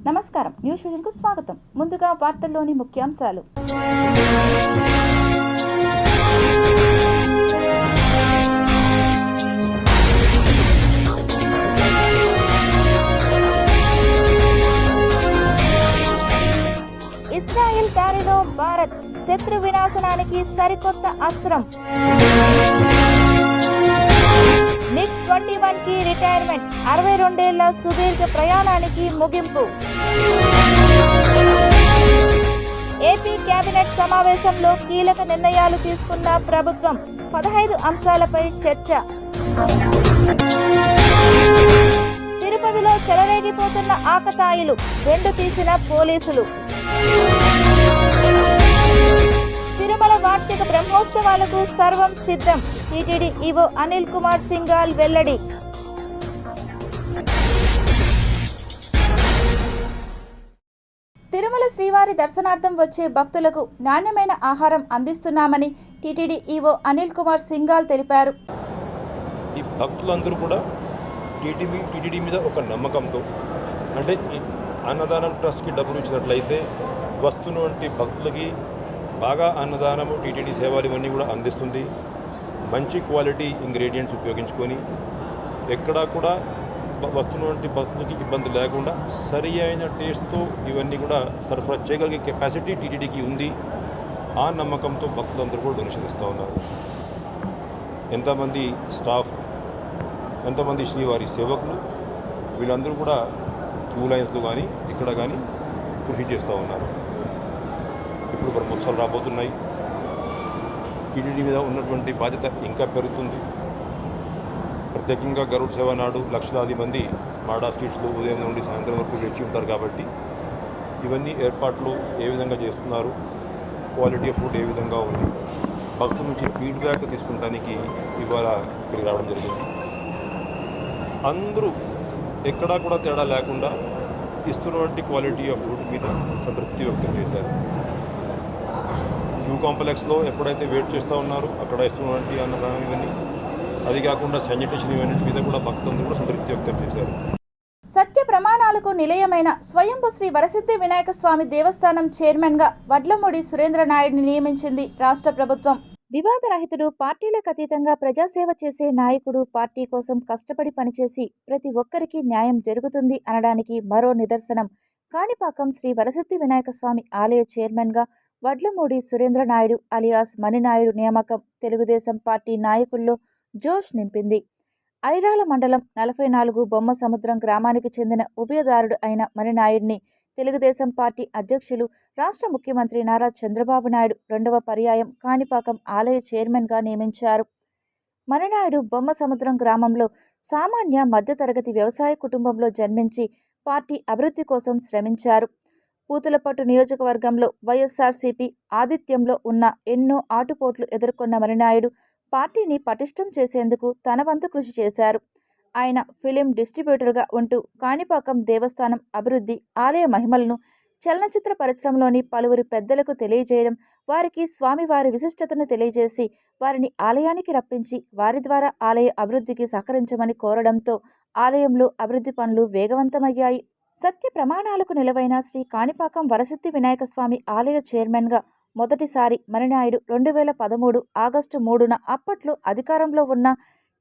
నమస్కారం, న్యూస్ విజన్కు స్వాగతం. ముందుగా వార్తల్లోని ముఖ్యాంశాలు. ఇజ్రాయెల్ దారిలో భారత్, శత్రు వినాశనానికి సరికొత్త అస్త్రం. MiG-21 కి రిటైర్మెంట్, 62 ఏళ్ల సుదీర్ఘ ప్రయాణానికి ముగింపు. ఏపీ కేబినెట్ సమావేశంలో కీలక నిర్ణయాలు తీసుకున్న ప్రభుత్వం, 15 అంశాలపై చర్చ. తిరుపతిలో చెలరేగిపోతున్న ఆకతాయిలు, వెండు తీసిన పోలీసులు. తిరుమల వార్షిక బ్రహ్మోత్సవాలకు సర్వం సిద్ధం, టీటీడీ ఈవో అనిల్ కుమార్ సింఘాల్ వెల్లడి. తిరుమల శ్రీవారి దర్శనార్థం వచ్చే భక్తులకు నాణ్యమైన ఆహారం అందిస్తున్నామని టీటీడీ ఈవో అనిల్ కుమార్ సింఘాల్ తెలిపారు. ఈ భక్తులందరూ కూడా టీటీడీ మీద ఒక నమ్మకంతో, అంటే అన్నదానం ట్రస్ట్కి డబ్బులు ఇచ్చినట్లయితే వస్తున్నటువంటి భక్తులకి బాగా అన్నదానము టీటీడీ సేవలు ఇవన్నీ కూడా అందిస్తుంది. మంచి క్వాలిటీ ఇంగ్రీడియంట్స్ ఉపయోగించుకొని ఎక్కడా కూడా వస్తున్నటువంటి భక్తులకి ఇబ్బంది లేకుండా సరి అయిన టేస్ట్తో ఇవన్నీ కూడా సరఫరా చేయగలిగే కెపాసిటీ టీటీడీకి ఉంది. ఆ నమ్మకంతో భక్తులందరూ కూడా డొనేషన్ ఇస్తూ ఉన్నారు. ఎంతమంది స్టాఫ్, ఎంతమంది శ్రీవారి సేవకులు, వీళ్ళందరూ కూడా క్యూ లైన్స్లో కానీ ఇక్కడ కానీ కృషి చేస్తూ ఉన్నారు. ఇప్పుడు బ్రహ్మోత్సవాలు రాబోతున్నాయి. టీటీడీ మీద ఉన్నటువంటి బాధ్యత ఇంకా పెరుగుతుంది. ప్రత్యేకంగా గరుడ్ సేవ నాడు లక్షలాది మంది మాడా స్ట్రీట్స్లో ఉదయం నుండి సాయంత్రం వరకు వేచి ఉంటారు. కాబట్టి ఇవన్నీ ఏర్పాట్లు ఏ విధంగా చేస్తున్నారు, క్వాలిటీ ఆఫ్ ఫుడ్ ఏ విధంగా ఉంది, భక్తుల నుంచి ఫీడ్బ్యాక్ తీసుకుంటానికి ఇవాళ ఇక్కడికి రావడం జరిగింది. అందరూ ఎక్కడా కూడా తేడా లేకుండా ఇస్తున్నటువంటి క్వాలిటీ ఆఫ్ ఫుడ్ మీద సంతృప్తి వ్యక్తం చేశారు. క్యూ కాంప్లెక్స్లో ఎప్పుడైతే వెయిట్ చేస్తూ ఉన్నారో అక్కడ ఇస్తున్నటువంటి అన్నదానం ఇవన్నీ, అది కాకుండా శానిటేషన్ ఇవన్నీ మీద కూడా భక్తులందరూ కూడా సంతృప్తి వ్యక్తం చేశారు. సత్య ప్రమాణాలకు నిలయమైన స్వయంభూ శ్రీ వరసిద్ధి వినాయక స్వామి దేవస్థానం చైర్మన్గా వడ్లమూడి సురేంద్ర నాయుడిని నియమించింది రాష్ట్ర ప్రభుత్వం. వివాదరహితుడు, పార్టీలకు అతీతంగా ప్రజాసేవ చేసే నాయకుడు, పార్టీ కోసం కష్టపడి పనిచేసి ప్రతి ఒక్కరికి న్యాయం జరుగుతుంది అనడానికి మరో నిదర్శనం కాణిపాకం శ్రీ వరసిద్ధి వినాయక స్వామి ఆలయ చైర్మన్గా వడ్లమూడి సురేంద్ర నాయుడు అలియాస్ మణినాయుడు నియామకం తెలుగుదేశం పార్టీ నాయకుల్లో జోష్ నింపింది. ఐరాల మండలం 44 బొమ్మ సముద్రం గ్రామానికి చెందిన ఉభయదారుడు అయిన మణినాయుడిని తెలుగుదేశం పార్టీ అధ్యక్షులు, రాష్ట్ర ముఖ్యమంత్రి నారా చంద్రబాబు నాయుడు 2వ పర్యాయం కాణిపాకం ఆలయ చైర్మన్గా నియమించారు. మణినాయుడు బొమ్మ సముద్రం గ్రామంలో సామాన్య మధ్యతరగతి వ్యవసాయ కుటుంబంలో జన్మించి పార్టీ అభివృద్ధి కోసం శ్రమించారు. పూతలపట్టు నియోజకవర్గంలో వైఎస్ఆర్సీపీ ఆధిత్యంలో ఉన్న ఎన్నో ఆటుపోట్లు ఎదుర్కొన్న మణినాయుడు పార్టీని పటిష్టం చేసేందుకు తన వంతు కృషి చేశారు. ఆయన ఫిలిం డిస్ట్రిబ్యూటర్గా ఉంటూ కాణిపాకం దేవస్థానం అభివృద్ధి, ఆలయ మహిమలను చలనచిత్ర పరిశ్రమలోని పలువురు పెద్దలకు తెలియజేయడం, వారికి స్వామివారి విశిష్టతను తెలియజేసి వారిని ఆలయానికి రప్పించి వారి ద్వారా ఆలయ అభివృద్ధికి సహకరించమని కోరడంతో ఆలయంలో అభివృద్ధి పనులు వేగవంతమయ్యాయి. సత్య ప్రమాణాలకు నిలవైన శ్రీ కాణిపాకం వరసిద్ధి వినాయక స్వామి ఆలయ చైర్మన్గా మొదటిసారి మణినాయుడు 2013 ఆగస్టు 3న అప్పట్లో అధికారంలో ఉన్న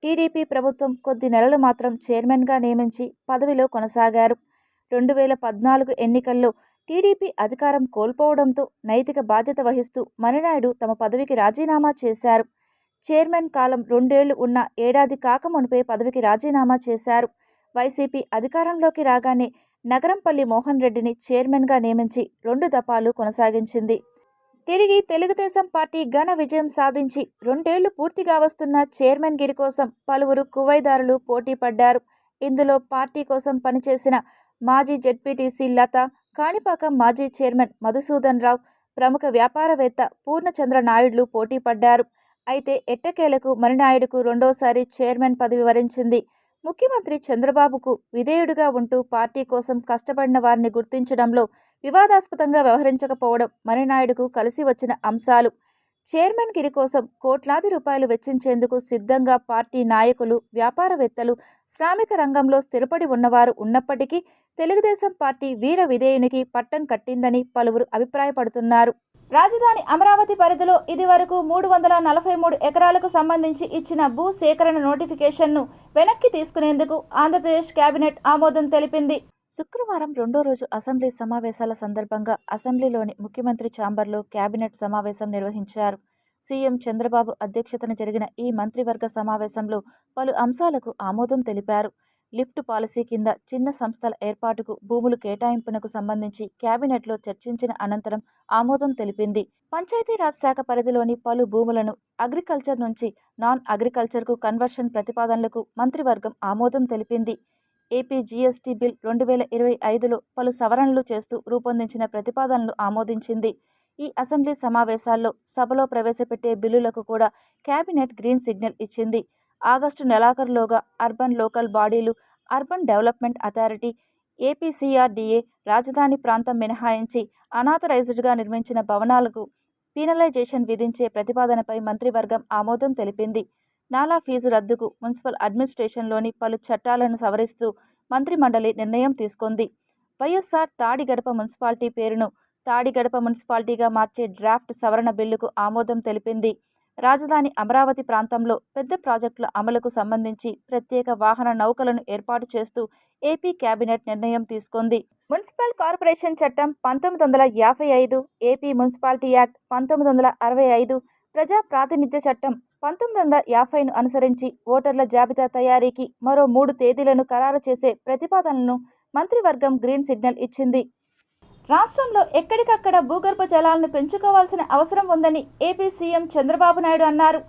టీడీపీ ప్రభుత్వం కొద్ది నెలలు మాత్రం చైర్మన్గా నియమించి పదవిలో కొనసాగారు. 2014 ఎన్నికల్లో టీడీపీ అధికారం కోల్పోవడంతో నైతిక బాధ్యత వహిస్తూ మణినాయుడు తమ పదవికి రాజీనామా చేశారు. చైర్మన్ కాలం 2 ఏళ్లు ఉన్న ఏడాది కాకమునుపే పదవికి రాజీనామా చేశారు. వైసీపీ అధికారంలోకి రాగానే నగరంపల్లి మోహన్ రెడ్డిని చైర్మన్గా నియమించి 2 దఫాలు కొనసాగించింది. తిరిగి తెలుగుదేశం పార్టీ ఘన విజయం సాధించి 2 ఏళ్లు పూర్తిగా వస్తున్న చైర్మన్ గిరి కోసం పలువురు కువైదారులు పోటీ పడ్డారు. ఇందులో పార్టీ కోసం పనిచేసిన మాజీ జెడ్పీటీసీ లత, కాణిపాకం మాజీ చైర్మన్ మధుసూదన్ రావు, ప్రముఖ వ్యాపారవేత్త పూర్ణచంద్ర నాయుడులు పోటీ పడ్డారు. అయితే ఎట్టకేలకు మణినాయుడుకు 2వసారి చైర్మన్ పదవి వరించింది. ముఖ్యమంత్రి చంద్రబాబుకు విధేయుడిగా ఉంటూ పార్టీ కోసం కష్టపడిన వారిని గుర్తించడంలో వివాదాస్పదంగా వ్యవహరించకపోవడం మణినాయుడుకు కలిసి వచ్చిన అంశాలు. చైర్మన్ గిరి కోసం కోట్లాది రూపాయలు వెచ్చించేందుకు సిద్ధంగా పార్టీ నాయకులు, వ్యాపారవేత్తలు, శ్రామిక రంగంలో స్థిరపడి ఉన్నవారు ఉన్నప్పటికీ తెలుగుదేశం పార్టీ వీర విధేయునికి పట్టం కట్టిందని పలువురు అభిప్రాయపడుతున్నారు. రాజధాని అమరావతి పరిధిలో ఇదివరకు 343 ఎకరాలకు సంబంధించి ఇచ్చిన భూ సేకరణ నోటిఫికేషన్ను వెనక్కి తీసుకునేందుకు ఆంధ్రప్రదేశ్ కేబినెట్ ఆమోదం తెలిపింది. శుక్రవారం రెండో రోజు అసెంబ్లీ సమావేశాల సందర్భంగా అసెంబ్లీలోని ముఖ్యమంత్రి ఛాంబర్లో కేబినెట్ సమావేశం నిర్వహించారు. సీఎం చంద్రబాబు అధ్యక్షతన జరిగిన ఈ మంత్రివర్గ సమావేశంలో పలు అంశాలకు ఆమోదం తెలిపారు. లిఫ్ట్ పాలసీ కింద చిన్న సంస్థల ఏర్పాటుకు భూములు కేటాయింపునకు సంబంధించి కేబినెట్లో చర్చించిన అనంతరం ఆమోదం తెలిపింది. పంచాయతీరాజ్ శాఖ పరిధిలోని పలు భూములను అగ్రికల్చర్ నుంచి నాన్ అగ్రికల్చర్కు కన్వర్షన్ ప్రతిపాదనలకు మంత్రివర్గం ఆమోదం తెలిపింది. ఏపీ జీఎస్టీ బిల్ 2025లో పలు సవరణలు చేస్తూ రూపొందించిన ప్రతిపాదనలు ఆమోదించింది. ఈ అసెంబ్లీ సమావేశాల్లో సభలో ప్రవేశపెట్టే బిల్లులకు కూడా కేబినెట్ గ్రీన్ సిగ్నల్ ఇచ్చింది. ఆగస్టు నెలాఖరులోగా అర్బన్ లోకల్ బాడీలు, అర్బన్ డెవలప్మెంట్ అథారిటీ, ఏపీసీఆర్డీఏ రాజధాని ప్రాంతం మినహాయించి అనాథరైజ్డ్గా నిర్మించిన భవనాలకు పీనలైజేషన్ విధించే ప్రతిపాదనపై మంత్రివర్గం ఆమోదం తెలిపింది. నాలా ఫీజు రద్దుకు మున్సిపల్ అడ్మినిస్ట్రేషన్లోని పలు చట్టాలను సవరిస్తూ మంత్రిమండలి నిర్ణయం తీసుకుంది. వైఎస్ఆర్ తాడిగడప మున్సిపాలిటీ పేరును తాడిగడప మున్సిపాలిటీగా మార్చే డ్రాఫ్ట్ సవరణ బిల్లుకు ఆమోదం తెలిపింది. రాజధాని అమరావతి ప్రాంతంలో పెద్ద ప్రాజెక్టుల అమలుకు సంబంధించి ప్రత్యేక వాహన నౌకలను ఏర్పాటు చేస్తూ ఏపీ కేబినెట్ నిర్ణయం తీసుకుంది. మున్సిపల్ కార్పొరేషన్ చట్టం 1955, ఏపీ మున్సిపాలిటీ యాక్ట్ 1965, ప్రజా ప్రాతినిధ్య చట్టం 1950ను అనుసరించి ఓటర్ల జాబితా తయారీకి మరో 3 తేదీలను ఖరారు చేసే ప్రతిపాదనలను మంత్రివర్గం గ్రీన్ సిగ్నల్ ఇచ్చింది. రాష్ట్రంలో ఎక్కడికక్కడ భూగర్భ జలాలను పెంచుకోవాల్సిన అవసరం ఉందని ఏపీ సీఎం చంద్రబాబు నాయుడు అన్నారు.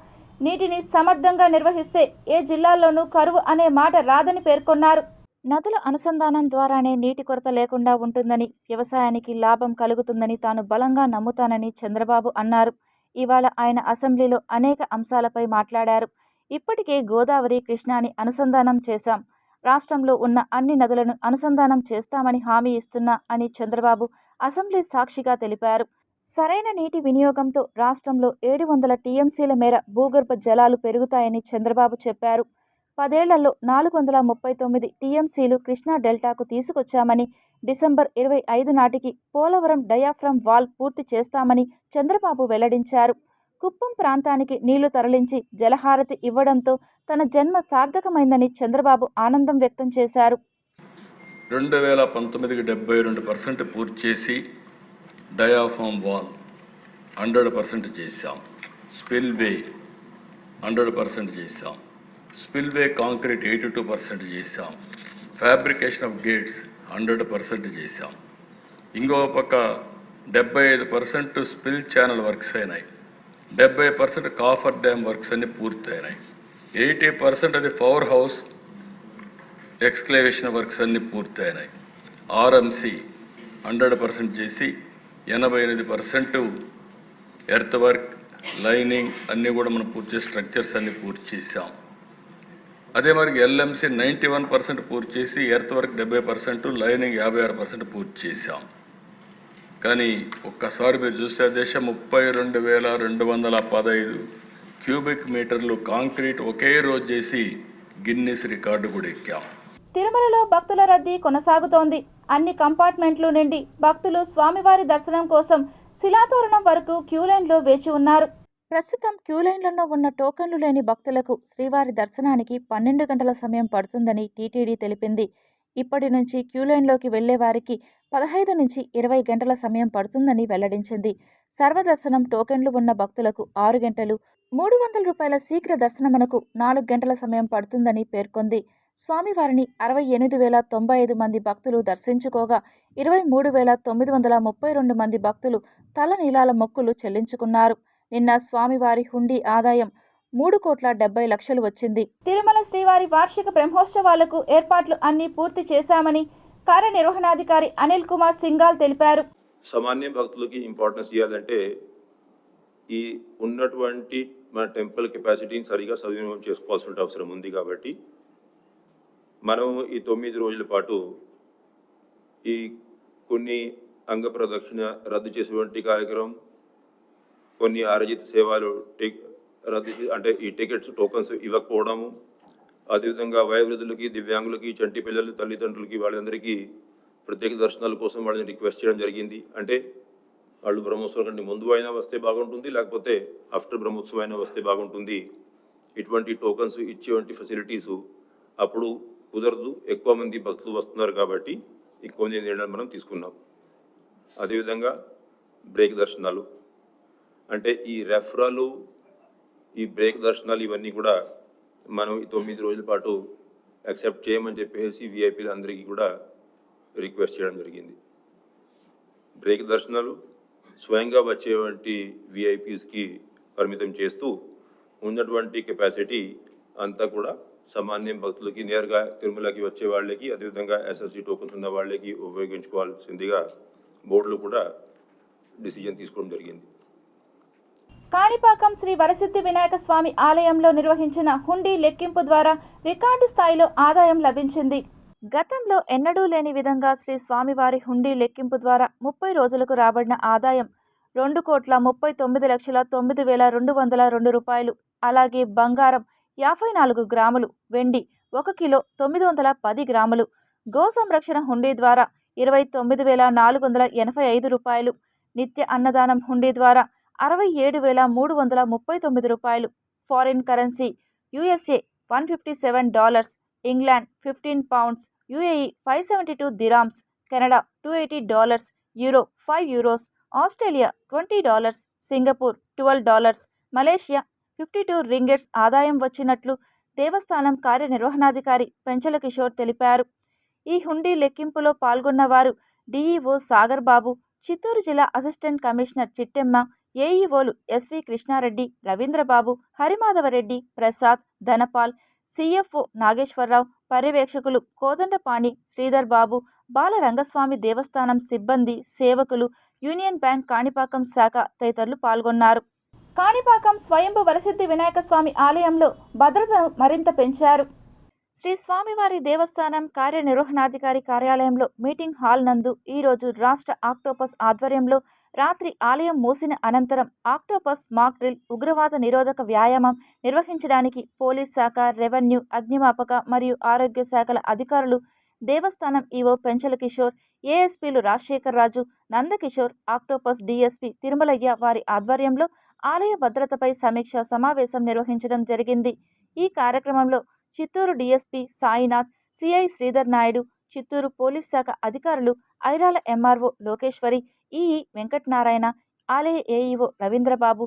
నీటిని సమర్థంగా నిర్వహిస్తే ఏ జిల్లాల్లోనూ కరువు అనే మాట రాదని పేర్కొన్నారు. నదుల అనుసంధానం ద్వారానే నీటి కొరత లేకుండా ఉంటుందని, వ్యవసాయానికి లాభం కలుగుతుందని తాను బలంగా నమ్ముతానని చంద్రబాబు అన్నారు. ఇవాళ ఆయన అసెంబ్లీలో అనేక అంశాలపై మాట్లాడారు. ఇప్పటికే గోదావరి, కృష్ణాని అనుసంధానం చేశాం, రాష్ట్రంలో ఉన్న అన్ని నదులను అనుసంధానం చేస్తామని హామీ ఇస్తున్నా అని చంద్రబాబు అసెంబ్లీ సాక్షిగా తెలిపారు. సరైన నీటి వినియోగంతో రాష్ట్రంలో 700 టీఎంసీల మేర భూగర్భ జలాలు పెరుగుతాయని చంద్రబాబు చెప్పారు. 10 ఏళ్లలో 439 టీఎంసీలు కృష్ణా డెల్టాకు తీసుకొచ్చామని, డిసెంబర్ 25 నాటికి పోలవరం డయాఫ్రమ్ వాల్ పూర్తి చేస్తామని చంద్రబాబు వెల్లడించారు. కుప్పం ప్రాంతానికి నీళ్లు తరలించి జలహారతి ఇవ్వడంతో తన జన్మ సార్థకమైందని చంద్రబాబు ఆనందం వ్యక్తం చేశారు. 2019కి 72% పూర్తి చేసి డయాఫ్రమ్ వాల్ 100% చేశాం. స్పిల్వే 100% చేశాం. స్పిల్వే కాంక్రీట్ 82% చేశాం. ఫ్యాబ్రికేషన్ ఆఫ్ గేట్స్ 100% చేశాం. ఇంకో పక్క 75% స్పిల్ ఛానల్ వర్క్స్ అయినాయి. 70% కాఫర్ డ్యామ్ వర్క్స్ అన్ని పూర్తయినాయి. 80% అది పవర్ హౌస్ ఎక్స్క్లేవేషన్ వర్క్స్ అన్ని పూర్తయినాయి. ఆర్ఎంసి 100% చేసి 88% ఎర్త్ వర్క్, లైనింగ్ అన్నీ కూడా మనం పూర్తి చేసి స్ట్రక్చర్స్ అన్ని పూర్తి చేసాం. అదే మరి ఎల్ఎంసి 91% పూర్తి చేసి ఎర్త్ వర్క్ 70%, లైనింగ్ 56% పూర్తి చేశాం. కానీ ఒక్కసారి మీరు చూస్తే దేశం 32,215 క్యూబిక్ మీటర్లు కాంక్రీట్ ఒకే రోజు చేసి గిన్నిస్ రికార్డు కూడా ఎక్కాం. తిరుమలలో భక్తుల రద్దీ కొనసాగుతోంది. అన్ని కంపార్ట్మెంట్లు నిండి భక్తులు స్వామివారి దర్శనం కోసం శిలాతోరణం వరకు క్యూలైన్లో వేచి ఉన్నారు. ప్రస్తుతం క్యూలైన్లలో ఉన్న టోకన్లు లేని భక్తులకు శ్రీవారి దర్శనానికి 12 గంటల సమయం పడుతుందని టీటీడీ తెలిపింది. ఇప్పటి నుంచి క్యూలైన్లోకి వెళ్లే వారికి 15 నుంచి 20 గంటల సమయం పడుతుందని వెల్లడించింది. సర్వదర్శనం టోకెన్లు ఉన్న భక్తులకు 6 గంటలు, 300 రూపాయల శీఘ్ర దర్శనమునకు 4 గంటల సమయం పడుతుందని పేర్కొంది. స్వామివారిని 68,095 మంది భక్తులు దర్శించుకోగా 23,932 మంది భక్తులు తలనీలాల మొక్కులు చెల్లించుకున్నారు. నిన్న స్వామివారి హుండీ ఆదాయం 3,70,00,000 వచ్చింది. తిరుమల శ్రీవారి వార్షిక బ్రహ్మోత్సవాలకు ఏర్పాట్లు అన్ని పూర్తి చేశామని కార్యనిర్వహణాధికారి అనిల్ కుమార్ సింఘాల్ తెలిపారు. సామాన్య భక్తులకి ఇంపార్టెన్స్ ఇవ్వాలంటే ఈ ఉన్నటువంటి మన టెంపుల్ కెపాసిటీని సరిగా సద్వినియోగం చేసుకోవాల్సిన అవసరం ఉంది. కాబట్టి మనం ఈ 9 రోజుల పాటు ఈ కొన్ని అంగ ప్రదక్షిణ రద్దు చేసేటువంటి కార్యక్రమం, కొన్ని ఆరజిత సేవలు అంటే ఈ టికెట్స్ టోకన్స్ ఇవ్వకపోవడము, అదేవిధంగా వయోవృద్ధులకి, దివ్యాంగులకి, చంటి పిల్లలు తల్లిదండ్రులకి వాళ్ళందరికీ ప్రత్యేక దర్శనాల కోసం వాళ్ళని రిక్వెస్ట్ చేయడం జరిగింది. అంటే వాళ్ళు బ్రహ్మోత్సవం కంటే ముందు అయినా వస్తే బాగుంటుంది, లేకపోతే ఆఫ్టర్ బ్రహ్మోత్సవం అయినా వస్తే బాగుంటుంది. ఇటువంటి టోకన్స్ ఇచ్చేటువంటి ఫెసిలిటీసు అప్పుడు కుదరదు, ఎక్కువ మంది భక్తులు వస్తున్నారు కాబట్టి ఎక్కువ నిర్ణయాలు మనం తీసుకున్నాం. అదేవిధంగా బ్రేక్ దర్శనాలు అంటే ఈ రెఫరాలు, ఈ బ్రేక్ దర్శనాలు ఇవన్నీ కూడా మనం 9 రోజుల పాటు యాక్సెప్ట్ చేయమని చెప్పేసి విఐపీలు అందరికీ కూడా రిక్వెస్ట్ చేయడం జరిగింది. బ్రేక్ దర్శనాలు స్వయంగా వచ్చేటువంటి విఐపీస్కి పరిమితం చేస్తూ ఉన్నటువంటి కెపాసిటీ అంతా కూడా సామాన్య భక్తులకి, నేరుగా తిరుమలకి వచ్చే వాళ్ళకి, అదేవిధంగా ఎస్ఎస్సి టోకన్స్ ఉన్న వాళ్ళకి ఉపయోగించుకోవాల్సిందిగా బోర్డులు కూడా డిసిజన్ తీసుకోవడం జరిగింది. కాణిపాకం శ్రీ వరసిద్ధి వినాయక స్వామి ఆలయంలో నిర్వహించిన హుండీ లెక్కింపు ద్వారా రికార్డు స్థాయిలో ఆదాయం లభించింది. గతంలో ఎన్నడూ లేని విధంగా శ్రీ స్వామివారి హుండీ లెక్కింపు ద్వారా 30 రోజులకు రాబడిన ఆదాయం 2,39,09,202 రూపాయలు. అలాగే బంగారం 54 గ్రాములు, వెండి 1 కిలో 910 గ్రాములు, గో సంరక్షణ హుండీ ద్వారా 29,485 రూపాయలు, నిత్య అన్నదానం హుండీ ద్వారా 67,339 రూపాయలు, foreign currency USA $157, England 15 pounds, UAE 572 dirhams, Canada $280, euro 5 euros, Australia $20, Singapore $12, Malaysia 52 రింగెట్స్ ఆదాయం వచ్చినట్లు దేవస్థానం కార్యనిర్వహణాధికారి పెంచల కిషోర్ తెలిపారు. ఈ హుండీ లెక్కింపులో పాల్గొన్న వారు డిఈఓ సాగర్ బాబు, చిత్తూరు జిల్లా assistant commissioner Chittemma, ఏఈఓలు SV Krishna Reddy, Ravindra Babu, Hari Madhava Reddy, Prasad, Dhanpal, CFO Nageswararao, పర్యవేక్షకులు Kodandapani, Sridhar Babu, బాలరంగస్వామి దేవస్థానం సిబ్బంది, సేవకులు, యూనియన్ బ్యాంక్ కాణిపాకం శాఖ తదితరులు పాల్గొన్నారు. కాణిపాకం స్వయంభు వరసిద్ధి వినాయక స్వామి ఆలయంలో భద్రతను మరింత పెంచారు. శ్రీ స్వామివారి దేవస్థానం కార్యనిర్వహణాధికారి కార్యాలయంలో మీటింగ్ హాల్ నందు ఈరోజు రాష్ట్ర ఆక్టోపస్ ఆధ్వర్యంలో రాత్రి ఆలయం మూసిన అనంతరం ఆక్టోపస్ మాక్ డ్రిల్, ఉగ్రవాద నిరోధక వ్యాయామం నిర్వహించడానికి పోలీస్ శాఖ, రెవెన్యూ, అగ్నిమాపక మరియు ఆరోగ్య శాఖల అధికారులు, దేవస్థానం ఈవో పెంచల కిషోర్, ఏఎస్పీలు రాజశేఖర్ రాజు, నందకిషోర్, ఆక్టోపస్ డిఎస్పీ తిరుమలయ్య వారి ఆధ్వర్యంలో ఆలయ భద్రతపై సమీక్ష సమావేశం నిర్వహించడం జరిగింది. ఈ కార్యక్రమంలో Chittoor DSP Sainath, CI Sridhar Naidu, Chittoor police శాఖ అధికారులు, ఐరాల ఎంఆర్ఓ లోకేశ్వరి, ఈఈ వెంకటనారాయణ, ఆలయ AEO Ravindrababu,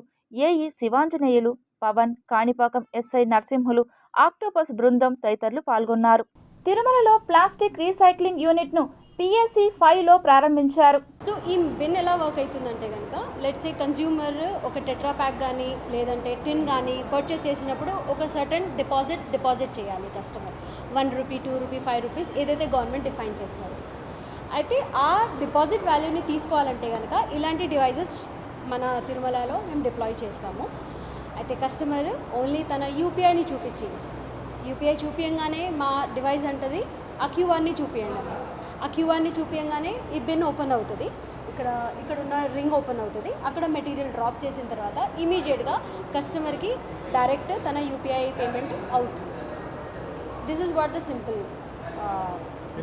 AE Sivanjaneyulu, Pavan, Kanipakam SI Narasimhulu, octopus బృందం తదితరులు పాల్గొన్నారు. తిరుమలలో ప్లాస్టిక్ రీసైక్లింగ్ యూనిట్ను PAC 5లో ప్రారంభించారు. సో ఈ బిన్ ఎలా వర్క్ అవుతుందంటే కనుక లెట్స్ ఏ కన్జ్యూమర్ ఒక టెట్రా ప్యాక్ కానీ లేదంటే టిన్ కానీ పర్చేస్ చేసినప్పుడు ఒక సర్టన్ డిపాజిట్ చేయాలి కస్టమర్. 1 రూపీ, 2 రూపీ, 5 రూపీస్ ఏదైతే గవర్నమెంట్ డిఫైన్ చేస్తారు. అయితే ఆ డిపాజిట్ వాల్యూని తీసుకోవాలంటే కనుక ఇలాంటి డివైజెస్ మన తిరుమలలో మేము డిప్లాయ్ చేస్తాము. అయితే కస్టమర్ ఓన్లీ తన యూపీఐని చూపించగానే మా డివైస్ అంటది ఆ క్యూఆర్ని చూపించండి అని. ఆ క్యూఆర్ని చూపించగానే ఈ బిన్ ఓపెన్ అవుతుంది. ఇక్కడ ఉన్న రింగ్ ఓపెన్ అవుతుంది. అక్కడ మెటీరియల్ డ్రాప్ చేసిన తర్వాత ఇమీడియట్గా కస్టమర్కి డైరెక్ట్ తన యూపీఐ పేమెంట్ అవుతుంది. This is what the simple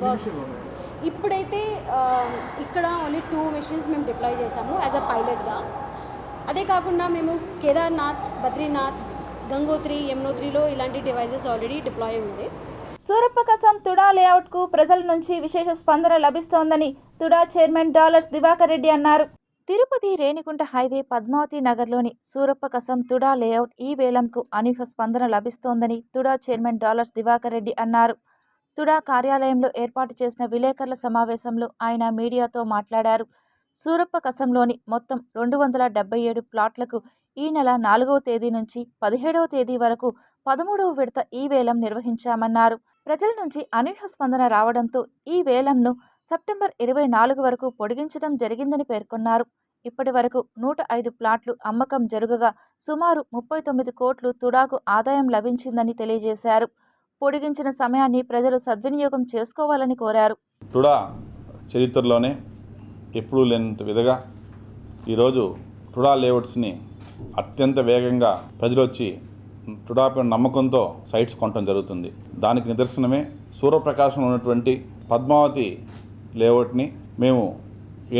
work. ఇప్పుడైతే ఇక్కడ ఓన్లీ 2 మెషిన్స్ మేము డిప్లాయ్ చేసాము యాజ్ అ పైలట్గా. అదే కాకుండా మేము కేదార్నాథ్, బద్రీనాథ్, గంగోత్రి, యమునోత్రిలో ఇలాంటి డివైజెస్ ఆల్రెడీ డిప్లాయ్ ఉంది. సూరప్పకసం తుడా లేఅవుట్కు ప్రజల నుంచి విశేష స్పందన లభిస్తోందని తుడా చైర్మన్ డాలర్స్ దివాకర్ రెడ్డి అన్నారు. తిరుపతి రేణిగుంట హైవే పద్మావతి నగర్లోని సూరప్పకసం తుడా లేఅవుట్ ఈ వేలంకు అనూహ్య స్పందన లభిస్తోందని తుడా చైర్మన్ డాలర్స్ దివాకర్ రెడ్డి అన్నారు. తుడా కార్యాలయంలో ఏర్పాటు చేసిన విలేకరుల సమావేశంలో ఆయన మీడియాతో మాట్లాడారు. సూరప్పకసంలోని మొత్తం 277 ప్లాట్లకు ఈ నెల 4వ తేదీ నుంచి 17వ తేదీ వరకు 13వ విడత ఈ వేలం నిర్వహించామన్నారు. ప్రజల నుంచి అనూహ్య స్పందన రావడంతో ఈ వేలంను సెప్టెంబర్ 24 వరకు పొడిగించడం జరిగిందని పేర్కొన్నారు. ఇప్పటి వరకు 105 ప్లాట్లు అమ్మకం జరుగగా సుమారు 39 కోట్లు తుడాకు ఆదాయం లభించిందని తెలియజేశారు. పొడిగించిన సమయాన్ని ప్రజలు సద్వినియోగం చేసుకోవాలని కోరారు. తుడా చరిత్రలోనే ఎప్పుడూ లేనంత విధంగా ఈరోజు తుడా లేఅవుట్స్ని అత్యంత వేగంగా ప్రజలు వచ్చి టుడాపై నమ్మకంతో సైట్స్ కొనడం జరుగుతుంది. దానికి నిదర్శనమే సూర్యప్రకాశంలో ఉన్నటువంటి పద్మావతి లేఅవుట్ని మేము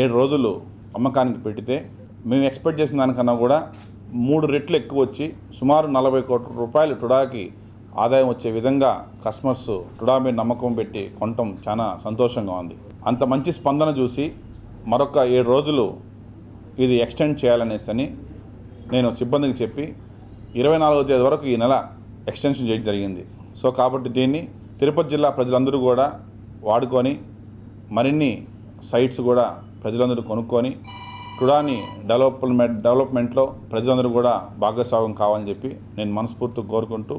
7 రోజులు అమ్మకానికి పెడితే మేము ఎక్స్పెక్ట్ చేసిన దానికన్నా కూడా 3 రెట్లు ఎక్కువ వచ్చి సుమారు 40 కోట్ల రూపాయలు టుడాకి ఆదాయం వచ్చే విధంగా కస్టమర్స్ టుడా మీద నమ్మకం పెట్టి కొనటం చాలా సంతోషంగా ఉంది. అంత మంచి స్పందన చూసి మరొక 7 రోజులు ఇది ఎక్స్టెండ్ చేయాలనేసి నేను సిబ్బందికి చెప్పి 24వ తేదీ వరకు ఈ నెల ఎక్స్టెన్షన్ చేయడం జరిగింది. సో కాబట్టి దీన్ని తిరుపతి జిల్లా ప్రజలందరూ కూడా వాడుకొని మరిన్ని సైట్స్ కూడా ప్రజలందరూ కొనుక్కొని టుడాని డెవలప్మెంట్లో ప్రజలందరూ కూడా భాగస్వామ్యం కావాలని చెప్పి నేను మనస్ఫూర్తిగా కోరుకుంటూ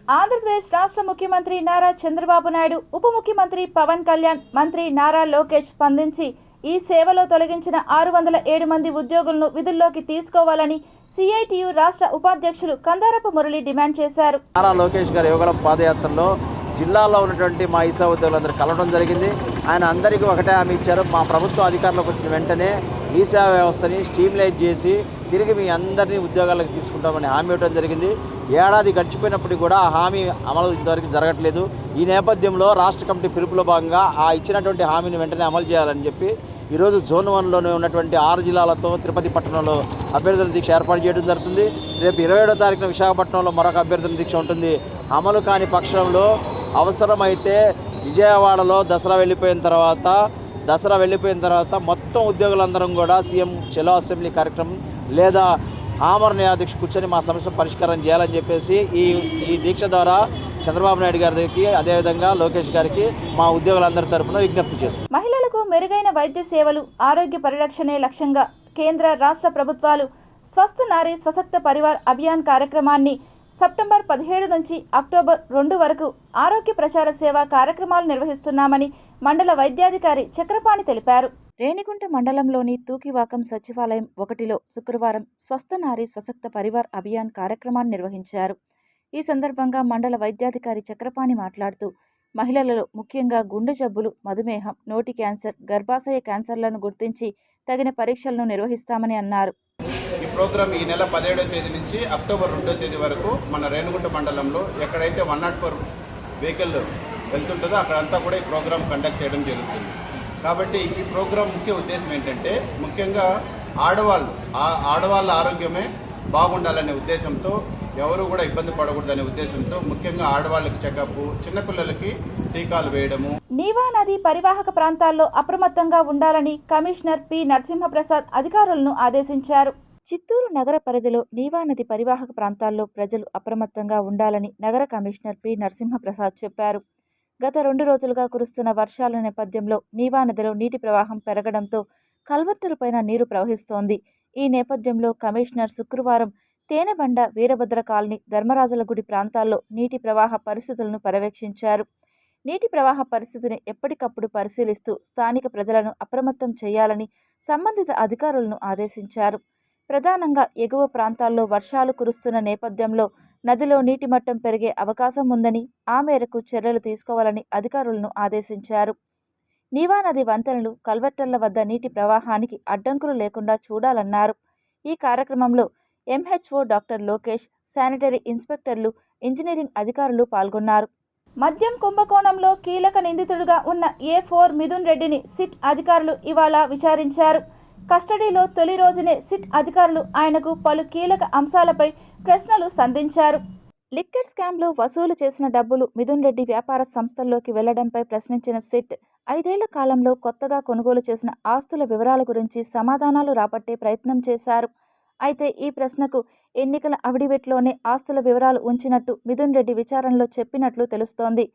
ఆంధ్రప్రదేశ్ రాష్ట్ర ముఖ్యమంత్రి నారా చంద్రబాబు నాయుడు, ఉప ముఖ్యమంత్రి పవన్ కళ్యాణ్, మంత్రి నారా లోకేష్ స్పందించి ఈ సేవలో తొలగించిన 607 మంది ఉద్యోగులను విధుల్లోకి తీసుకోవాలని సిఐటియు రాష్ట్ర ఉపాధ్యక్షులు కందారపు మురళి డిమాండ్ చేశారు. నారా లోకేష్ గారి యువగళం పాదయాత్రలో జిల్లాలో ఉన్నటువంటి మా ఈసా ఉద్యోగులందరూ కలవడం జరిగింది. ఆయన అందరికీ ఒకటే హామీ ఇచ్చారు, మా ప్రభుత్వం అధికారంలోకి వచ్చిన వెంటనే ఈసా వ్యవస్థని స్ట్రీమ్లైన్ చేసి తిరిగి మీ అందరినీ ఉద్యోగాలకు తీసుకుంటామని హామీ ఇవ్వడం జరిగింది. ఏడాది గడిచిపోయినప్పటికీ కూడా ఆ హామీ అమలు ఇంతవరకు జరగట్లేదు. ఈ నేపథ్యంలో రాష్ట్ర కమిటీ పిలుపులో భాగంగా ఆ ఇచ్చినటువంటి హామీని వెంటనే అమలు చేయాలని చెప్పి ఈరోజు జోన్ 1లోనే ఉన్నటువంటి 6 జిల్లాలతో తిరుపతి పట్టణంలో అభ్యర్థుల దీక్ష ఏర్పాటు చేయడం జరుగుతుంది. రేపు 27వ తారీఖున విశాఖపట్నంలో మరొక అభ్యర్థుల దీక్ష ఉంటుంది. అమలు కాని పక్షంలో అవసరమైతే విజయవాడలో దసరా వెళ్ళిపోయిన తర్వాత మొత్తం ఉద్యోగులందరం కూడా సీఎం చెలో అసెంబ్లీ కార్యక్రమం లేదా ఆమరణ దీక్ష కూర్చొని మా సమస్య పరిష్కారం చేయాలని చెప్పేసి ఈ దీక్ష ద్వారా చంద్రబాబు నాయుడు గారికి అదేవిధంగా లోకేష్ గారికి మా ఉద్యోగులందరి తరపున విజ్ఞప్తి చేస్తుంది. మహిళలకు మెరుగైన వైద్య సేవలు, ఆరోగ్య పరిరక్షణే లక్ష్యంగా కేంద్ర రాష్ట్ర ప్రభుత్వాలు స్వస్థ నారీ స్వశక్త పరివార్ అభియాన్ కార్యక్రమాన్ని సెప్టెంబర్ 17 నుంచి అక్టోబర్ 2 వరకు ఆరోగ్య ప్రచార సేవా కార్యక్రమాలు నిర్వహిస్తున్నామని మండల వైద్యాధికారి చక్రపాణి తెలిపారు. రేణిగుంట మండలంలోని తూకివాకం సచివాలయం 1లో శుక్రవారం స్వస్థ నారీ స్వశక్త పరివార్ అభియాన్ కార్యక్రమాన్ని నిర్వహించారు. ఈ సందర్భంగా మండల వైద్యాధికారి చక్రపాణి మాట్లాడుతూ మహిళలలో ముఖ్యంగా గుండె జబ్బులు, మధుమేహం, నోటి క్యాన్సర్, గర్భాశయ క్యాన్సర్లను గుర్తించి తగిన పరీక్షలను నిర్వహిస్తామని అన్నారు. ఈ ప్రోగ్రాం ఈ నెల 17వ తేదీ నుంచి అక్టోబర్ 2వ తేదీ వరకు మన రేణిగుంట మండలంలో ఎక్కడైతే 104 వెహికల్ వెళ్తుంటుందో అక్కడంతా కూడా ఈ ప్రోగ్రాం కండక్ట్ చేయడం జరుగుతుంది. కాబట్టి ఈ ప్రోగ్రాం ముఖ్య ఉద్దేశం ఏంటంటే ముఖ్యంగా ఆడవాళ్ళ ఆరోగ్యమే బాగుండాలనే ఉద్దేశంతో, ఎవరు కూడా ఇబ్బంది పడకూడదనే ఉద్దేశంతో ముఖ్యంగా ఆడవాళ్ళకి చెకప్, చిన్నపిల్లలకి టీకాలు వేయడము. నీవా నది పరివాహక ప్రాంతాల్లో అప్రమత్తంగా ఉండాలని కమిషనర్ పి నరసింహప్రసాద్ అధికారులను ఆదేశించారు. చిత్తూరు నగర పరిధిలో నీవా నది పరివాహక ప్రాంతాల్లో ప్రజలు అప్రమత్తంగా ఉండాలని నగర కమిషనర్ పి నరసింహప్రసాద్ చెప్పారు. గత 2 రోజులుగా కురుస్తున్న వర్షాల నేపథ్యంలో నీవా నదిలో నీటి ప్రవాహం పెరగడంతో కల్వర్టులపైన నీరు ప్రవహిస్తోంది. ఈ నేపథ్యంలో కమిషనర్ శుక్రవారం తేనెబండ, వీరభద్ర కాలనీ, ధర్మరాజుల గుడి ప్రాంతాల్లో నీటి ప్రవాహ పరిస్థితులను పర్యవేక్షించారు. నీటి ప్రవాహ పరిస్థితిని ఎప్పటికప్పుడు పరిశీలిస్తూ స్థానిక ప్రజలను అప్రమత్తం చేయాలని సంబంధిత అధికారులను ఆదేశించారు. ప్రధానంగా ఎగువ ప్రాంతాల్లో వర్షాలు కురుస్తున్న నేపథ్యంలో నదిలో నీటి మట్టం పెరిగే అవకాశం ఉందని, ఆ మేరకు చర్యలు తీసుకోవాలని అధికారులను ఆదేశించారు. నీవా నది వంతెనలు, కల్వర్టర్ల వద్ద నీటి ప్రవాహానికి అడ్డంకులు లేకుండా చూడాలన్నారు. ఈ కార్యక్రమంలో ఎంహెచ్ఓ డాక్టర్ లోకేష్, శానిటరీ ఇన్స్పెక్టర్లు, ఇంజనీరింగ్ అధికారులు పాల్గొన్నారు. మద్యం కుంభకోణంలో కీలక నిందితుడిగా ఉన్న A4 మిథున్ రెడ్డిని సిట్ అధికారులు ఇవాళ విచారించారు. కస్టడీలో తొలి రోజునే సిట్ అధికారులు ఆయనకు పలు కీలక అంశాలపై ప్రశ్నలు సంధించారు. లిక్కర్ స్కామ్లో వసూలు చేసిన డబ్బులు మిథున్ రెడ్డి వ్యాపార సంస్థల్లోకి వెళ్లడంపై ప్రశ్నించిన సిట్ 5 ఏళ్ల కాలంలో కొత్తగా కొనుగోలు చేసిన ఆస్తుల వివరాల గురించి సమాధానాలు రాబట్టే ప్రయత్నం చేశారు. అయితే ఈ ప్రశ్నకు ఎన్నికల అఫిడవిట్లోనే ఆస్తుల వివరాలు ఉంచినట్టు మిథున్ రెడ్డి విచారణలో చెప్పినట్లు తెలుస్తోంది.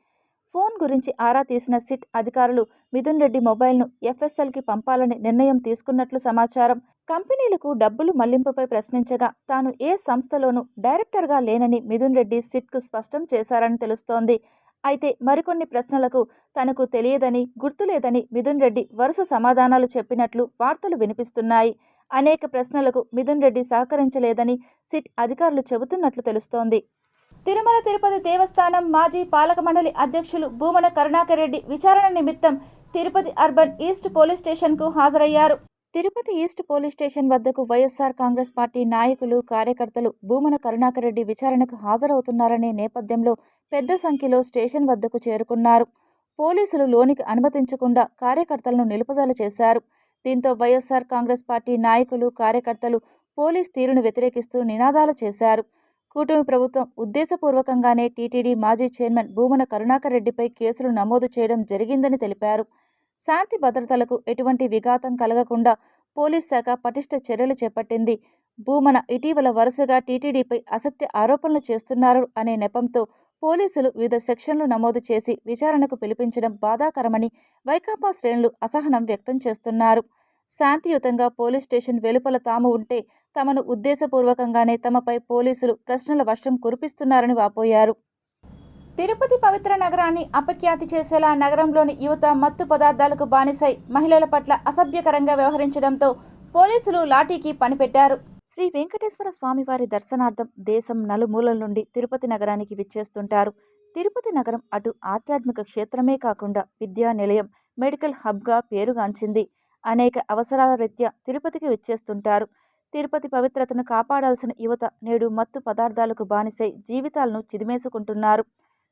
ఫోన్ గురించి ఆరా తీసిన సిట్ అధికారులు మిథున్ రెడ్డి మొబైల్ను FSLకి పంపాలని నిర్ణయం తీసుకున్నట్లు సమాచారం. కంపెనీలకు డబ్బులు మళ్లింపుపై ప్రశ్నించగా తాను ఏ సంస్థలోనూ డైరెక్టర్గా లేనని మిథున్ రెడ్డి సిట్కు స్పష్టం చేశారని తెలుస్తోంది. అయితే మరికొన్ని ప్రశ్నలకు తనకు తెలియదని, గుర్తులేదని మిథున్ రెడ్డి వరుస సమాధానాలు చెప్పినట్లు వార్తలు వినిపిస్తున్నాయి. అనేక ప్రశ్నలకు మిథున్ రెడ్డి సహకరించలేదని సిట్ అధికారులు చెబుతున్నట్లు తెలుస్తోంది. తిరుమల తిరుపతి దేవస్థానం మాజీ పాలక మండలి అధ్యక్షులు భూమన కరుణాకర్ రెడ్డి విచారణ నిమిత్తం తిరుపతి అర్బన్ ఈస్ట్ పోలీస్ స్టేషన్కు హాజరయ్యారు. తిరుపతి ఈస్ట్ పోలీస్ స్టేషన్ వద్దకు వైఎస్ఆర్ కాంగ్రెస్ పార్టీ నాయకులు, కార్యకర్తలు భూమన కరుణాకర్ రెడ్డి విచారణకు హాజరవుతున్నారనే నేపథ్యంలో పెద్ద సంఖ్యలో స్టేషన్ వద్దకు చేరుకున్నారు. పోలీసులు లోనికి అనుమతించకుండా కార్యకర్తలను నిలుపుదల చేశారు. దీంతో వైఎస్ఆర్ కాంగ్రెస్ పార్టీ నాయకులు, కార్యకర్తలు పోలీస్ తీరును వ్యతిరేకిస్తూ నినాదాలు చేశారు. కూటమి ప్రభుత్వం ఉద్దేశపూర్వకంగానే టీటీడీ మాజీ చైర్మన్ భూమన కరుణాకర్ రెడ్డిపై కేసులు నమోదు చేయడం జరిగిందని తెలిపారు. శాంతి భద్రతలకు ఎటువంటి విఘాతం కలగకుండా పోలీస్ శాఖ పటిష్ట చర్యలు చేపట్టింది. భూమన ఇటీవల వరుసగా టీటీడీపై అసత్య ఆరోపణలు చేస్తున్నారు అనే నెపంతో పోలీసులు వివిధ సెక్షన్లు నమోదు చేసి విచారణకు పిలిపించడం బాధాకరమని వైకాపా శ్రేణులు అసహనం వ్యక్తం చేస్తున్నారు. శాంతియుతంగా పోలీస్ స్టేషన్ వెలుపల తాము ఉంటే తమను ఉద్దేశపూర్వకంగానే తమపై పోలీసులు ప్రశ్నల వర్షం కురిపిస్తున్నారని వాపోయారు. తిరుపతి పవిత్ర నగరాన్ని అపఖ్యాతి చేసేలా నగరంలోని యువత మత్తు పదార్థాలకు బానిసై మహిళల పట్ల అసభ్యకరంగా వ్యవహరించడంతో పోలీసులు లాఠీకి పనిపెట్టారు. శ్రీ వెంకటేశ్వర స్వామివారి దర్శనార్థం దేశం నలుమూలల నుండి తిరుపతి నగరానికి విచ్చేస్తుంటారు. తిరుపతి నగరం అటు ఆధ్యాత్మిక క్షేత్రమే కాకుండా విద్యా నిలయం, మెడికల్ హబ్గా పేరుగాంచింది. అనేక అవసరాల రీత్యా తిరుపతికి విచ్చేస్తుంటారు. తిరుపతి పవిత్రతను కాపాడాల్సిన యువత నేడు మత్తు పదార్థాలకు బానిసై జీవితాలను చిదిమేసుకుంటున్నారు.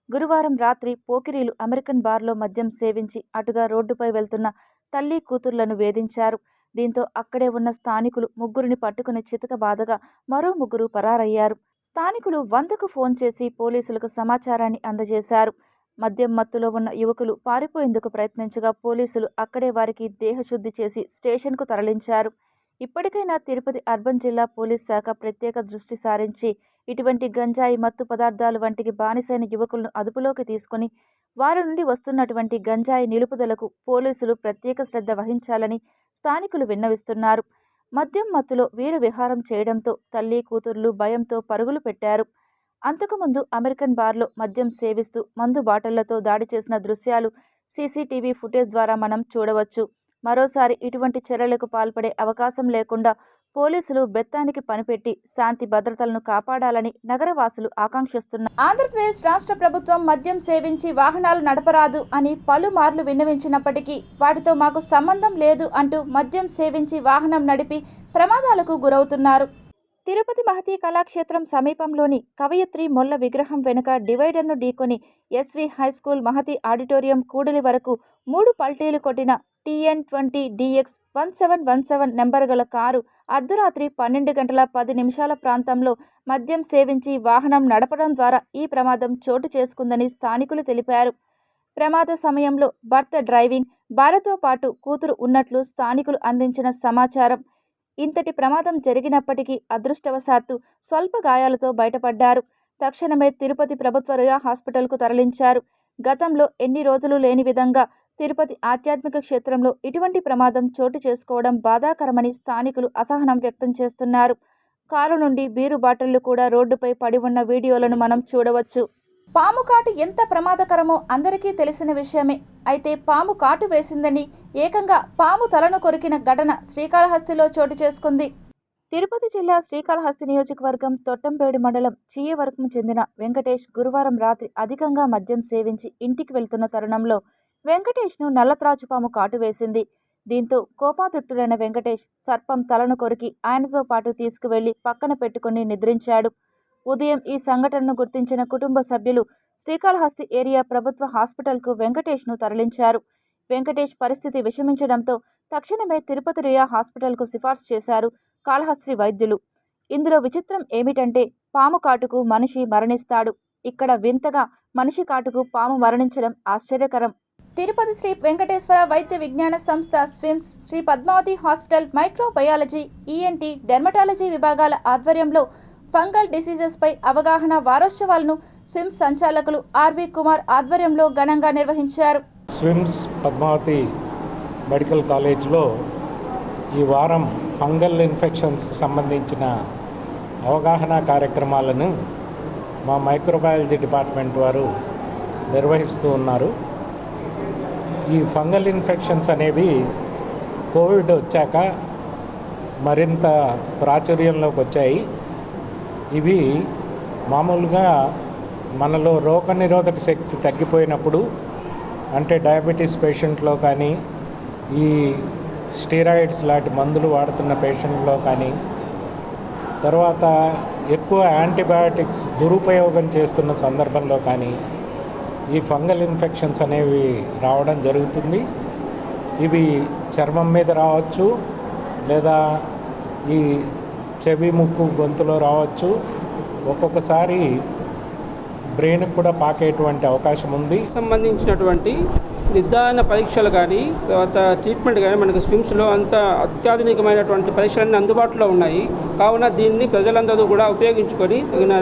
గురువారం రాత్రి పోకిరీలు అమెరికన్ బార్లో మద్యం సేవించి అటుగా రోడ్డుపై వెళ్తున్న తల్లి కూతుర్లను వేధించారు. దీంతో అక్కడే ఉన్న స్థానికులు ముగ్గురిని పట్టుకుని చితకబాదగా మరో ముగ్గురు పరారయ్యారు. స్థానికులు 100కు ఫోన్ చేసి పోలీసులకు సమాచారాన్ని అందజేశారు. మద్యం మత్తులో ఉన్న యువకులు పారిపోయేందుకు ప్రయత్నించగా పోలీసులు అక్కడే వారికి దేహశుద్ధి చేసి స్టేషన్కు తరలించారు. ఇప్పటికైనా తిరుపతి అర్బన్ జిల్లా పోలీస్ శాఖ ప్రత్యేక దృష్టి సారించి ఇటువంటి గంజాయి, మత్తు పదార్థాలు వంటికి బానిసైన యువకులను అదుపులోకి తీసుకుని వారి నుండి వస్తున్నటువంటి గంజాయి నిలుపుదలకు పోలీసులు ప్రత్యేక శ్రద్ధ వహించాలని స్థానికులు విన్నవిస్తున్నారు. మద్యం మత్తులో వీర విహారం చేయడంతో తల్లి కూతుర్లు భయంతో పరుగులు పెట్టారు. అంతకుముందు అమెరికన్ బార్లో మద్యం సేవిస్తూ మందు బాటళ్లతో దాడి చేసిన దృశ్యాలు సీసీటీవీ ఫుటేజ్ ద్వారా మనం చూడవచ్చు. మరోసారి ఇటువంటి చర్యలకు పాల్పడే అవకాశం లేకుండా పోలీసులు బెత్తానికి పనిపెట్టి శాంతి భద్రతలను కాపాడాలని నగరవాసులు ఆకాంక్షిస్తున్నారు. ఆంధ్రప్రదేశ్ రాష్ట్ర ప్రభుత్వం మద్యం సేవించి వాహనాలు నడపరాదు అని పలుమార్లు విన్నవించినప్పటికీ వాటితో మాకు సంబంధం లేదు అంటూ మద్యం సేవించి వాహనం నడిపి ప్రమాదాలకు గురవుతున్నారు. తిరుపతి మహతి కళాక్షేత్రం సమీపంలోని కవయిత్రి మొల్ల విగ్రహం వెనుక డివైడర్ను ఢీకొని ఎస్వి హైస్కూల్ మహతి ఆడిటోరియం కూడలి వరకు 3 పల్టీలు కొట్టిన TN20 DX 1717 నెంబర్ గల కారు అర్ధరాత్రి 12 గంటల 10 నిమిషాల ప్రాంతంలో మద్యం సేవించి వాహనం నడపడం ద్వారా ఈ ప్రమాదం చోటు చేసుకుందని స్థానికులు తెలిపారు. ప్రమాద సమయంలో భర్త డ్రైవింగ్, భార్యతో పాటు కూతురు ఉన్నట్లు స్థానికులు అందించిన సమాచారం. ఇంతటి ప్రమాదం జరిగినప్పటికీ అదృష్టవశాత్తు స్వల్ప గాయాలతో బయటపడ్డారు. తక్షణమే తిరుపతి ప్రభుత్వ రుయా హాస్పిటల్కు తరలించారు. గతంలో ఎన్ని రోజులు లేని విధంగా తిరుపతి ఆధ్యాత్మిక క్షేత్రంలో ఇటువంటి ప్రమాదం చోటు చేసుకోవడం బాధాకరమని స్థానికులు అసహనం వ్యక్తం చేస్తున్నారు. కారు నుండి బీరు బాటిళ్లు కూడా రోడ్డుపై పడి ఉన్న వీడియోలను మనం చూడవచ్చు. పాము కాటు ఎంత ప్రమాదకరమో అందరికీ తెలిసిన విషయమే. అయితే పాము కాటు వేసిందని ఏకంగా పాము తలను కొరికిన ఘటన శ్రీకాళహస్తిలో చోటు చేసుకుంది. తిరుపతి జిల్లా శ్రీకాళహస్తి నియోజకవర్గం తొట్టంపేడు మండలం చీయవరకం చెందిన వెంకటేష్ గురువారం రాత్రి అధికంగా మద్యం సేవించి ఇంటికి వెళ్తున్న తరుణంలో వెంకటేష్ను నల్లత్రాచుపాము కాటు వేసింది. దీంతో కోపాతుట్టుడైన వెంకటేష్ సర్పం తలను కొరికి ఆయనతో పాటు తీసుకువెళ్లి పక్కన పెట్టుకుని నిద్రించాడు. ఉదయం ఈ సంఘటనను గుర్తించిన కుటుంబ సభ్యులు శ్రీకాళహస్తి ఏరియా ప్రభుత్వ హాస్పిటల్కు వెంకటేష్ను తరలించారు. వెంకటేష్ పరిస్థితి విషమించడంతో తక్షణమే తిరుపతి రుయా హాస్పిటల్కు సిఫార్సు చేశారు కాళహస్తి వైద్యులు. ఇందులో విచిత్రం ఏమిటంటే పాము కాటుకు మనిషి మరణిస్తాడు. ఇక్కడ వింతగా మనిషి కాటుకు పాము మరణించడం ఆశ్చర్యకరం. తిరుపతి శ్రీ వెంకటేశ్వర వైద్య విజ్ఞాన సంస్థ SVIMS, Sri Padmavati hospital microbiology, ENT, dermatology విభాగాల ఆధ్వర్యంలో ఫంగల్ డిసీజెస్ పై అవగాహన వారోత్సవాలను స్విమ్స్ సంచాలకులు RV కుమార్ ఆధ్వర్యంలో ఘనంగా నిర్వహించారు. స్విమ్స్ పద్మావతి మెడికల్ కాలేజ్లో ఈ వారం ఫంగల్ ఇన్ఫెక్షన్స్ సంబంధించిన అవగాహన కార్యక్రమాలను మా మైక్రోబయాలజీ డిపార్ట్మెంట్ వారు నిర్వహిస్తూ ఉన్నారు. ఈ ఫంగల్ ఇన్ఫెక్షన్స్ అనేవి కోవిడ్ వచ్చాక మరింత ప్రాచుర్యంలోకి వచ్చాయి. ఇవి మామూలుగా మనలో రోగనిరోధక శక్తి తగ్గిపోయినప్పుడు, అంటే డయాబెటీస్ పేషెంట్లో కానీ ఈ స్టీరాయిడ్స్ లాంటి మందులు వాడుతున్న పేషెంట్లో కానీ, తర్వాత ఎక్కువ యాంటీబయాటిక్స్ దురుపయోగం చేస్తున్న సందర్భంలో కానీ ఈ ఫంగల్ ఇన్ఫెక్షన్స్ అనేవి రావడం జరుగుతుంది. ఇవి చర్మం మీద రావచ్చు, లేదా ఈ చెవి, ముక్కు, గొంతులో రావచ్చు. ఒక్కొక్కసారి బ్రెయిన్కి కూడా పాకేటువంటి అవకాశం ఉంది. సంబంధించినటువంటి నిర్ధారణ పరీక్షలు కానీ, తర్వాత ట్రీట్మెంట్ కానీ మనకు స్విమ్స్లో అంత అత్యాధునికమైనటువంటి పరీక్షలన్నీ అందుబాటులో ఉన్నాయి. కావున దీన్ని ప్రజలందరూ కూడా ఉపయోగించుకొని తగిన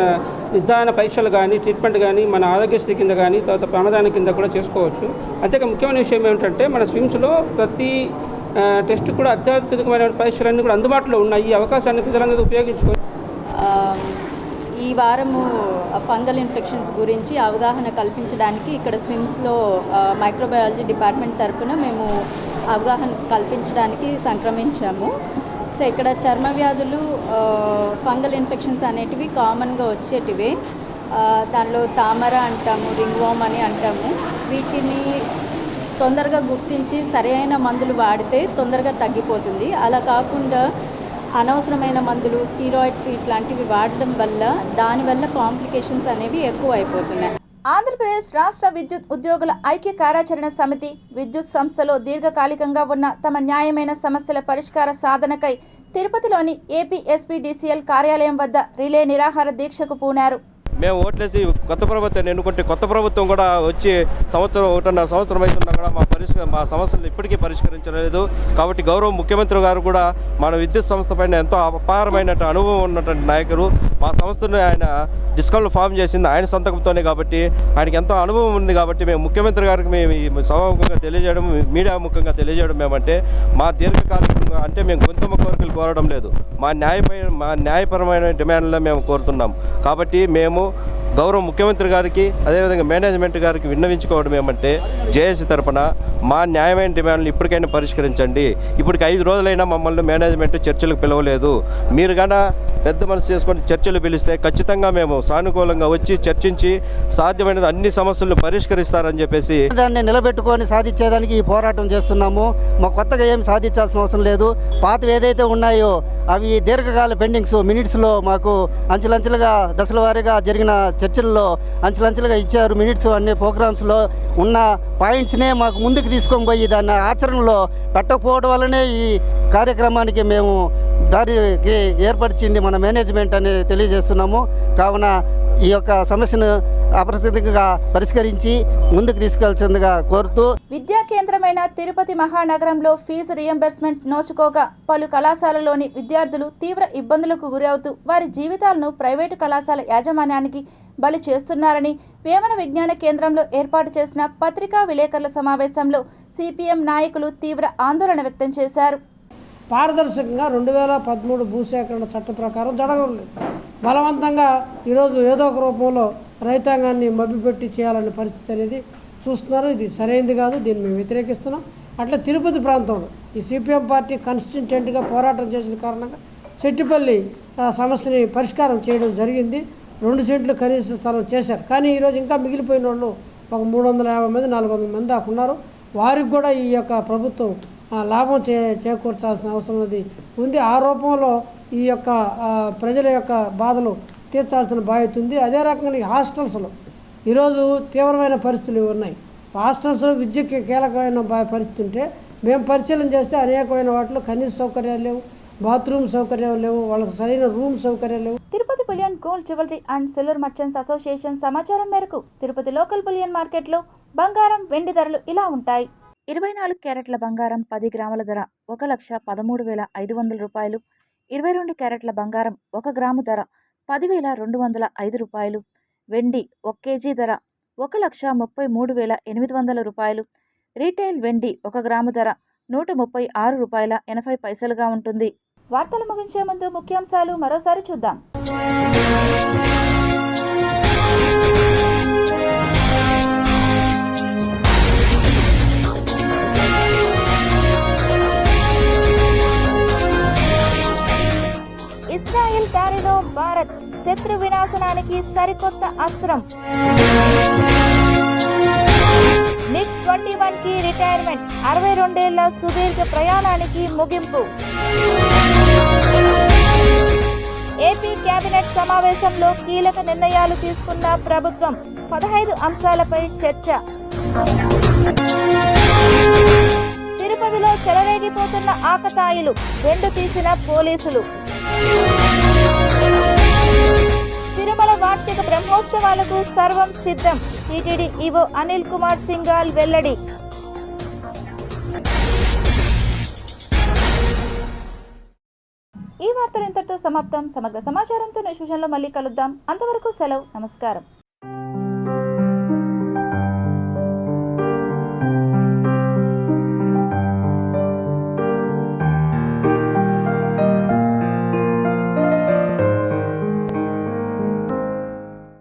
నిర్ధారణ పరీక్షలు కానీ, ట్రీట్మెంట్ కానీ మన ఆరోగ్యశ్రీ కింద కానీ, తర్వాత ప్రాణదాన కింద కూడా చేసుకోవచ్చు. అంతేకాక ముఖ్యమైన విషయం ఏమిటంటే మన స్విమ్స్లో ప్రతి టెస్ట్ కూడా అత్యాధునికమైన పరీక్షలన్నీ కూడా అందుబాటులో ఉన్నాయి. ఈ అవకాశాన్ని ప్రజలందరూ ఉపయోగించుకొని ఈ వారము ఫంగల్ ఇన్ఫెక్షన్స్ గురించి అవగాహన కల్పించడానికి ఇక్కడ స్విమ్స్లో మైక్రోబయాలజీ డిపార్ట్మెంట్ తరఫున మేము అవగాహన కల్పించడానికి సంక్రమించాము. సో ఇక్కడ చర్మ వ్యాధులు, ఫంగల్ ఇన్ఫెక్షన్స్ అనేటివి కామన్గా వచ్చేటివే. దానిలో తామర అంటాము, రింగ్ వామ్ అని అంటాము. వీటిని తొందరగా గుర్తించి సరైన మందులు వాడితే తొందరగా తగ్గిపోతుంది. అలా కాకుండా అనవసరమైన మందులు, స్టీరాయిడ్స్ ఇట్లాంటివి వాడడం వల్ల దానివల్ల కాంప్లికేషన్స్ అనేవి ఎక్కువ అయిపోతున్నాయి. ఆంధ్రప్రదేశ్ రాష్ట్ర విద్యుత్ ఉద్యోగుల ఐక్య కార్యాచరణ సమితి విద్యుత్ సంస్థలో దీర్ఘకాలికంగా ఉన్న తమ న్యాయమైన సమస్యల పరిష్కార సాధనకై తిరుపతిలోని ఏపీఎస్పీడీసీఎల్ కార్యాలయం వద్ద రిలే నిరాహార దీక్షకు పూనారు. మేము ఓట్లేసి కొత్త ప్రభుత్వాన్ని ఎన్నుకుంటే కొత్త ప్రభుత్వం కూడా వచ్చి ఒకటిన్నర సంవత్సరం అవుతున్నా కూడా మా సమస్యలు ఇప్పటికీ పరిష్కరించలేదు. కాబట్టి గౌరవ ముఖ్యమంత్రి గారు కూడా మన విద్యుత్ సంస్థ పైన ఎంతో అపారమైన అనుభవం ఉన్నటువంటి నాయకులు. మా సంస్థను ఆయన డిస్కౌంట్లు ఫామ్ చేసింది ఆయన సంతకంతోనే, కాబట్టి ఆయనకి ఎంతో అనుభవం ఉంది. కాబట్టి మేము ముఖ్యమంత్రి గారికి మేము సభాముఖంగా తెలియజేయడం, మీడియా ముఖంగా తెలియజేయడం ఏమంటే మా దీర్ఘకాలికంగా అంటే మేము గొంతుమ్మ కోరికలు కోరడం లేదు, మా న్యాయపరమైన డిమాండ్లో మేము కోరుతున్నాం. కాబట్టి మేము గౌరవ ముఖ్యమంత్రి గారికి అదేవిధంగా మేనేజ్మెంట్ గారికి విన్నవించుకోవడం ఏమంటే జేఏసీ తరఫున మా న్యాయమైన డిమాండ్లు ఇప్పటికైనా పరిష్కరించండి. ఇప్పటికి 5 రోజులైనా మమ్మల్ని మేనేజ్మెంట్ చర్చలకు పిలవలేదు. మీరు కన్నా పెద్ద మనసు చేసుకొని చర్చలు పిలిస్తే ఖచ్చితంగా మేము సానుకూలంగా వచ్చి చర్చించి సాధ్యమైనది అన్ని సమస్యలను పరిష్కరిస్తారని చెప్పేసి దాన్ని నిలబెట్టుకొని సాధించేదానికి ఈ పోరాటం చేస్తున్నాము. మా కొత్తగా ఏం సాధించాల్సిన అవసరం లేదు. పాతవి ఏదైతే ఉన్నాయో అవి దీర్ఘకాల పెండింగ్స్ మినిట్స్లో మాకు అంచెలంచెలుగా దశల వారీగా జరిగిన చర్చల్లో అంచెలంచెలుగా ఇచ్చారు. మినిట్స్ అన్ని ప్రోగ్రామ్స్లో ఉన్న పాయింట్స్నే మాకు ముందుకు తీసుకొని పోయి దాన్ని ఆచరణలో పెట్టకపోవడం వల్లనే ఈ కార్యక్రమానికి మేము దారికి ఏర్పరిచింది మన మేనేజ్మెంట్ అని తెలియజేస్తున్నాము. కావున ఈ యొక్క సమస్యను అప్రసిద్ధిగా పరిష్కరించి ముందుకు తీసుకెళ్లాల్సిందిగా కోరుతూ విద్యా కేంద్రమైన తిరుపతి మహానగరంలో ఫీజు రియంబర్స్మెంట్ నోచుకోగా పలు కళాశాలలోని విద్యార్థులు తీవ్ర ఇబ్బందులకు గురవుతూ వారి జీవితాలను ప్రైవేటు కళాశాల యాజమాన్యానికి బలి చేస్తున్నారని వేమన విజ్ఞాన కేంద్రంలో ఏర్పాటు చేసిన పత్రికా విలేకరుల సమావేశంలో సిపిఎం నాయకులు తీవ్ర ఆందోళన వ్యక్తం చేశారు. పారదర్శకంగా 2013 భూసేకరణ చట్టం ప్రకారం జరగలేదు. బలవంతంగా ఈరోజు ఏదో ఒక రూపంలో రైతాంగాన్ని మభ్యపెట్టి చేయాలనే పరిస్థితి అనేది చూస్తున్నారు. ఇది సరైనది కాదు, దీన్ని మేము వ్యతిరేకిస్తున్నాం. అట్లా తిరుపతి ప్రాంతంలో ఈ సిపిఎం పార్టీ కన్సిస్టెంట్గా పోరాటం చేసిన కారణంగా సెట్టిపల్లి సమస్యని పరిష్కారం చేయడం జరిగింది. 2 సెంట్లు కనీస స్థలం చేశారు. కానీ ఈరోజు ఇంకా మిగిలిపోయిన వాళ్ళు ఒక 350 మంది 400 మంది దాకా ఉన్నారు. వారికి కూడా ఈ యొక్క ప్రభుత్వం లాభం చేకూర్చాల్సిన అవసరం ఉంది. ఆ రూపంలో ఈ యొక్క ప్రజల యొక్క బాధలు తీర్చాల్సిన బాధ్యత ఉంది. అదే రకంగా ఈ హాస్టల్స్లో ఈరోజు తీవ్రమైన పరిస్థితులు ఉన్నాయి. హాస్టల్స్లో విద్యకి కీలకమైన పరిస్థితి ఉంటే మేము పరిశీలన చేస్తే అనేకమైన వాటిలో కనీస సౌకర్యాలు లేవు, బాత్రూమ్ సౌకర్యాలు లేవు, వాళ్ళకి సరైన రూమ్ సౌకర్యాలు లేవు. Tirupati bullion gold jewellery and silver merchants association సమాచారం మేరకు తిరుపతి లోకల్ బులియన్ మార్కెట్లో బంగారం, వెండి ధరలు ఇలా ఉంటాయి. 24 క్యారెట్ల బంగారం 10 గ్రాముల ధర 1,13,500 రూపాయలు. 22 క్యారెట్ల బంగారం 1 గ్రాము ధర 10,205 రూపాయలు. వెండి 1 కేజీ ధర 1,33,800 రూపాయలు. రీటైల్ వెండి 1 గ్రాము ధర 136 రూపాయల 80 పైసలుగా ఉంటుంది. వార్తలు ముగించే ముందు ముఖ్యాంశాలు మరోసారి చూద్దాం. ఇజ్రాయెల్ దారిలో భారత్ శత్రు వినాశనానికి సరికొత్త అస్త్రం. మిగ్ 21కి రిటైర్మెంట్, 62 ఏళ్ల సుదీర్ఘ ప్రయాణానికి ముగింపు. ఏపీ కేబినెట్ సమావేశంలో కీలక నిర్ణయాలు తీసుకున్న ప్రభుత్వం, 15 అంశాలపై చర్చ. తిరుపతిలో చెలరేగిపోతున్న ఆకతాయిలు, బెండు తీసిన పోలీసులు. తిరుమల వార్షిక బ్రహ్మోత్సవాలకు సర్వం సిద్ధం, టీటీడీ ఈవో అనిల్ కుమార్ సింఘాల్ వెల్లడి. ఈ వార్తలు ఇంతటితో సమాప్తం. సమగ్ర సమాచారంతో నెక్స్ట్ విషయంలో మళ్ళీ కలుద్దాం. అంతవరకు సెలవు, నమస్కారం.